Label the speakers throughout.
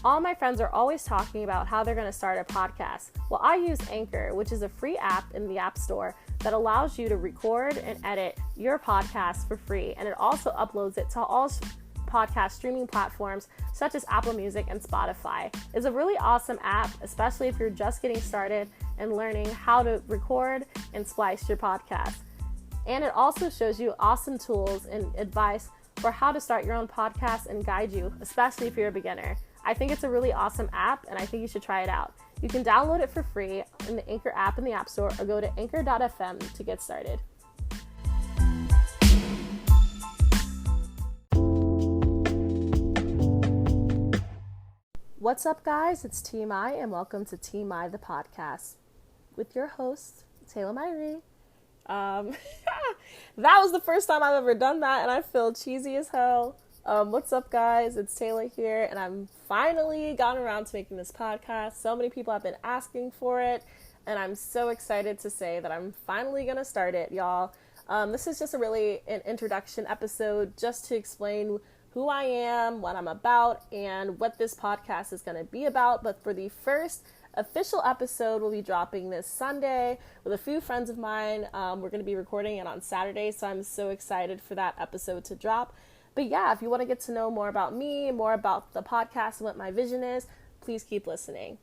Speaker 1: All my friends are always talking about how they're going to start a podcast. Well, I use Anchor, which is a free app in the App Store that allows you to record and edit your podcast for free. And it also uploads it to all podcast streaming platforms such as Apple Music and Spotify. It's a really awesome app, especially if you're just getting started and learning how to record and splice your podcast. And it also shows you awesome tools and advice for how to start your own podcast and guide you, especially if you're a beginner. I think it's a really awesome app, and I think you should try it out. You can download it for free in the Anchor app in the App Store, or go to anchor.fm to get started. What's up, guys? It's TMY, and welcome to TMY, the podcast, with your host, TMY. That was the first time I've ever done that, and I feel cheesy as hell. What's up, guys? It's Taylor here, and I'm finally gotten around to making this podcast. So many people have been asking for it, and I'm so excited to say that I'm finally gonna start it, y'all. This is just an introduction episode just to explain who I am, what I'm about, and what this podcast is gonna be about. But for the first official episode, we'll be dropping this Sunday with a few friends of mine. We're going to be recording it on Saturday, so I'm so excited for that episode to drop. But yeah, if you want to get to know more about me, more about the podcast and what my vision is, please keep listening.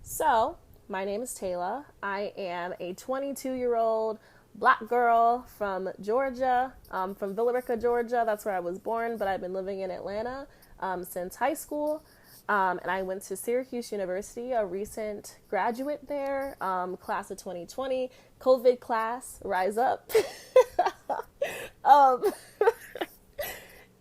Speaker 1: So, my name is Taylor. I am a 22-year-old Black girl from Georgia, from Villa Rica, Georgia. That's where I was born, but I've been living in Atlanta since high school. And I went to Syracuse University, a recent graduate there, class of 2020, COVID class, rise up.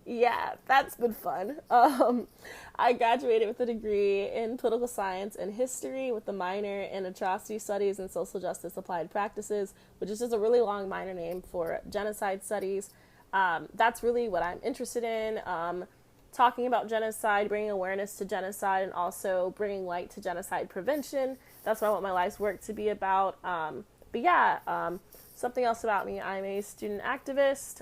Speaker 1: Yeah, that's been fun. I graduated with a degree in political science and history with a minor in atrocity studies and social justice applied practices, which is just a really long minor name for genocide studies. That's really what I'm interested in. Talking about genocide, bringing awareness to genocide, and also bringing light to genocide prevention. That's what I want my life's work to be about. Something else about me, I'm a student activist.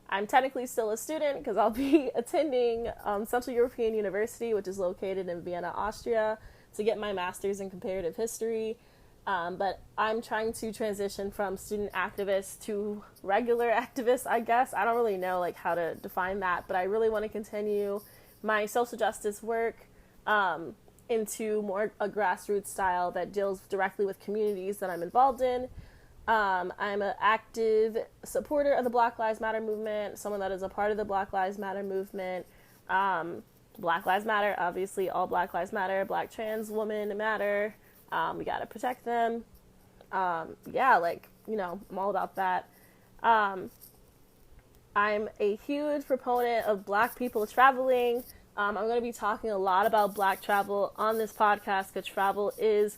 Speaker 1: I'm technically still a student because I'll be attending Central European University, which is located in Vienna, Austria, to get my master's in comparative history. But I'm trying to transition from student activist to regular activist, I guess. I don't really know how to define that, but I really want to continue my social justice work into more a grassroots style that deals directly with communities that I'm involved in. I'm an active supporter of the Black Lives Matter movement, someone that is a part of the Black Lives Matter movement. Black Lives Matter, obviously, all Black Lives Matter. Black trans women matter. We gotta protect them. I'm all about that. I'm a huge proponent of Black people traveling. I'm going to be talking a lot about Black travel on this podcast because travel is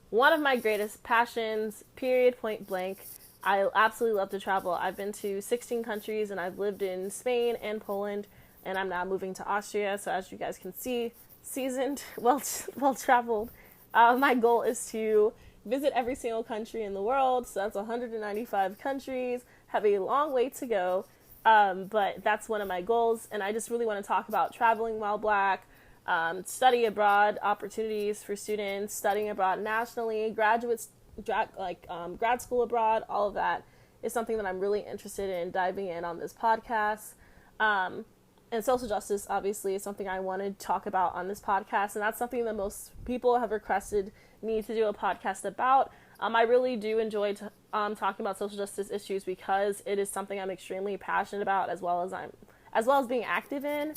Speaker 1: one of my greatest passions, period, point blank. I absolutely love to travel. I've been to 16 countries, and I've lived in Spain and Poland, and I'm now moving to Austria. So as you guys can see, seasoned, well-traveled. My goal is to visit every single country in the world. So that's 195 countries. Have a long way to go. But that's one of my goals. And I just really want to talk about traveling while Black, study abroad opportunities for students, studying abroad nationally, grad school abroad. All of that is something that I'm really interested in diving in on this podcast. And social justice, obviously, is something I want to talk about on this podcast, and that's something that most people have requested me to do a podcast about. I really do enjoy talking about social justice issues because it is something I'm extremely passionate about, as well as being active in.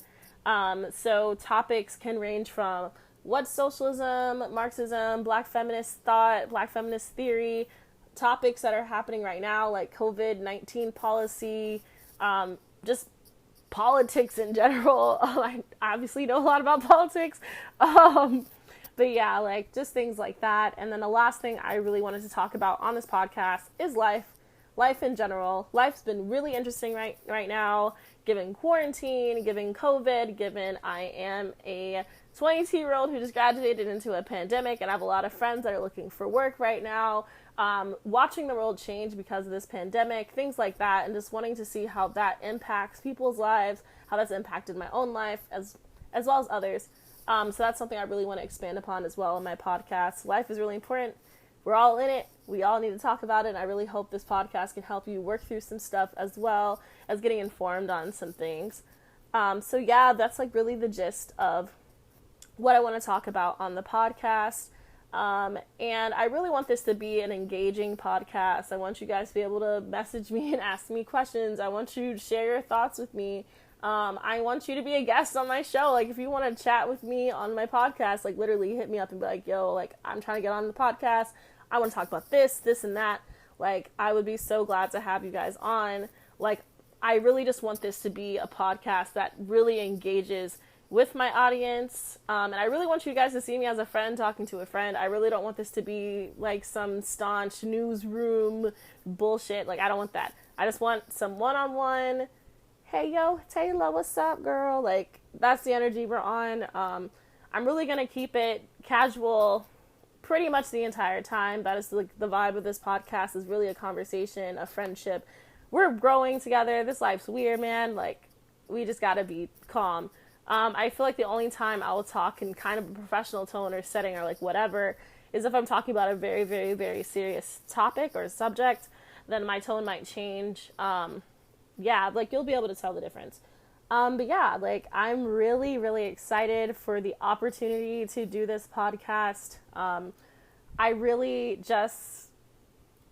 Speaker 1: So topics can range from what's socialism, Marxism, Black feminist thought, Black feminist theory, topics that are happening right now like COVID-19 policy, just politics in general. I obviously know a lot about politics. But yeah, just things like that. And then the last thing I really wanted to talk about on this podcast is life in general. Life's been really interesting right now, given quarantine, given COVID, given I am a 22-year-old who just graduated into a pandemic, and I have a lot of friends that are looking for work right now. Watching the world change because of this pandemic, things like that, and just wanting to see how that impacts people's lives, how that's impacted my own life, as well as others. So that's something I really want to expand upon as well in my podcast. Life is really important. We're all in it. We all need to talk about it. And I really hope this podcast can help you work through some stuff as well as getting informed on some things. So yeah, that's like really the gist of what I want to talk about on the podcast. And I really want this to be an engaging podcast. I want you guys to be able to message me and ask me questions. I want you to share your thoughts with me. I want you to be a guest on my show. Like, if you want to chat with me on my podcast, like, literally hit me up and be like, yo, like, I'm trying to get on the podcast. I want to talk about this, and that. Like, I would be so glad to have you guys on. Like, I really just want this to be a podcast that really engages with my audience. And I really want you guys to see me as a friend talking to a friend. I really don't want this to be like some staunch newsroom bullshit. Like, I don't want that. I just want some one-on-one, hey, yo, Taylor, what's up, girl? Like, that's the energy we're on. I'm really going to keep it casual pretty much the entire time. That is like the vibe of this podcast, is really a conversation, a friendship. We're growing together. This life's weird, man. Like, we just got to be calm. I feel like the only time I will talk in kind of a professional tone or setting or like whatever is if I'm talking about a very, very, very serious topic or subject. Then my tone might change. Yeah, like, you'll be able to tell the difference. But yeah, like, I'm really, really excited for the opportunity to do this podcast. I really just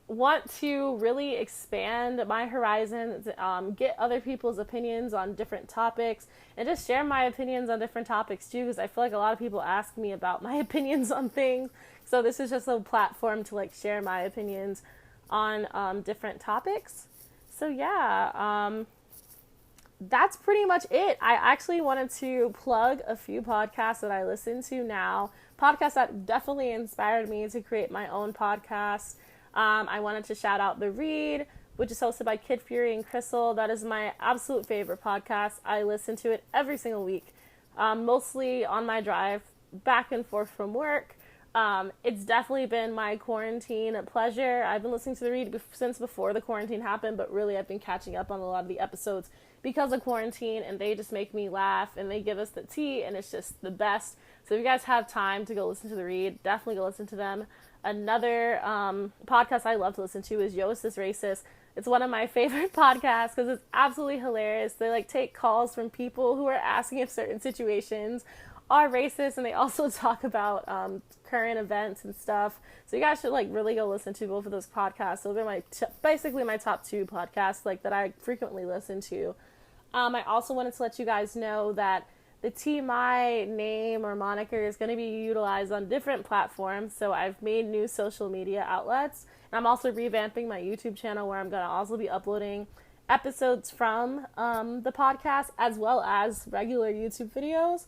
Speaker 1: want to really expand my horizons, get other people's opinions on different topics, and just share my opinions on different topics too, because I feel like a lot of people ask me about my opinions on things. So this is just a platform to like share my opinions on different topics. So yeah, that's pretty much it. I actually wanted to plug a few podcasts that I listen to now, podcasts that definitely inspired me to create my own podcast. I wanted to shout out The Read, which is hosted by Kid Fury and Crystal. That is my absolute favorite podcast. I listen to it every single week, mostly on my drive back and forth from work. It's definitely been my quarantine pleasure. I've been listening to The Read since before the quarantine happened, but really I've been catching up on a lot of the episodes because of quarantine, and they just make me laugh, and they give us the tea, and it's just the best. So if you guys have time to go listen to The Read, definitely go listen to them. Another podcast I love to listen to is Yo, Is This Racist? It's one of my favorite podcasts because it's absolutely hilarious. They like take calls from people who are asking if certain situations are racist, and they also talk about current events and stuff. So you guys should like really go listen to both of those podcasts. Those are basically my top two podcasts like that I frequently listen to. I also wanted to let you guys know that the TMY name or moniker is going to be utilized on different platforms. So I've made new social media outlets. And I'm also revamping my YouTube channel, where I'm going to also be uploading episodes from the podcast as well as regular YouTube videos.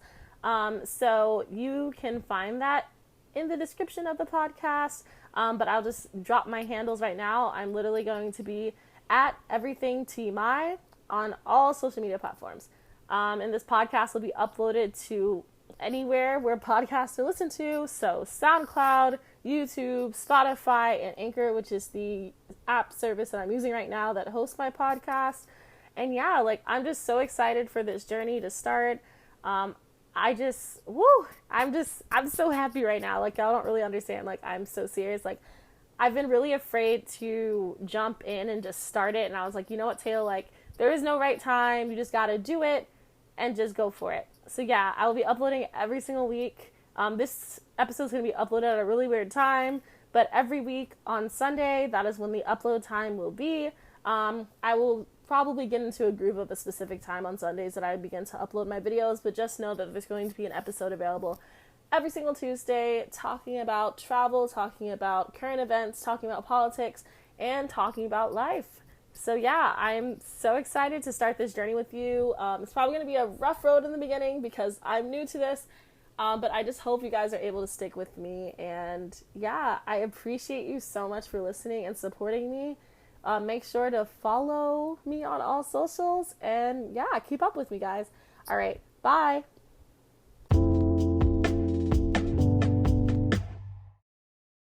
Speaker 1: So you can find that in the description of the podcast. But I'll just drop my handles right now. I'm literally going to be at Everything TMY on all social media platforms. And this podcast will be uploaded to anywhere where podcasts are listened to. So SoundCloud, YouTube, Spotify, and Anchor, which is the app service that I'm using right now that hosts my podcast. And yeah, like, I'm just so excited for this journey to start. I'm so happy right now. Like, y'all don't really understand. Like, I'm so serious. Like, I've been really afraid to jump in and just start it. And I was like, you know what, Taylor, like, there is no right time. You just got to do it and just go for it. So yeah, I will be uploading every single week. This episode is going to be uploaded at a really weird time, but every week on Sunday, that is when the upload time will be. I will probably get into a groove of a specific time on Sundays that I begin to upload my videos, but just know that there's going to be an episode available every single Tuesday talking about travel, talking about current events, talking about politics, and talking about life. So yeah, I'm so excited to start this journey with you. It's probably going to be a rough road in the beginning because I'm new to this, but I just hope you guys are able to stick with me. And yeah, I appreciate you so much for listening and supporting me. Make sure to follow me on all socials, and yeah, keep up with me, guys. All right, bye.